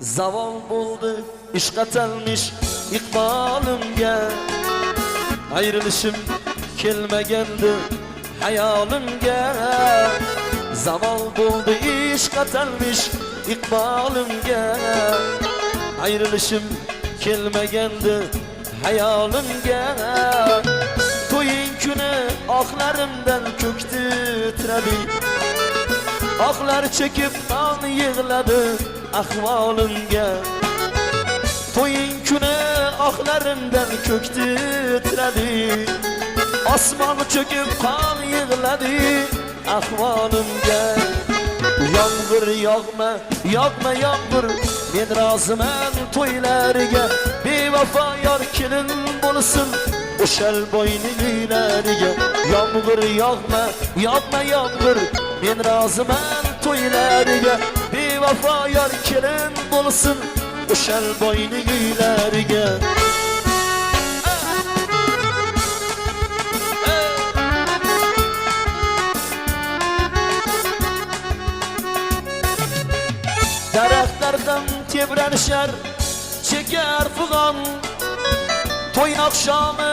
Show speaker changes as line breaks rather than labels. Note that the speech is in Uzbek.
Zaval bo'ldi ishq atalmish iqbolimga, ayrilishim kelmagandi hayolimga. Zaval bo'ldi ishq atalmish iqbolimga, ayrilishim kelmagandi hayolimga. To'ying kuni oqlarimdan ko'k titradi, oqlar chekib qon yig'ladi ahvolimga. To'ying kuni oqlarimdan ko'k titradi, osmon cho'kib qon yig'ladi ahvolimga. Yomg'ir yog'ma, yog'ma yomg'ir, men roziman to'ylariga. Bevafo yor kelin bo'lsin o'shal bo'yniglariga. Yomg'ir yog'ma, yog'ma yomg'ir, men roziman to'ylariga. Bevafo yor kelin bo'lsin o'shal bo'yniglariga. Daraxtlardan tebranishar chekar fig'on, to'y oqshomi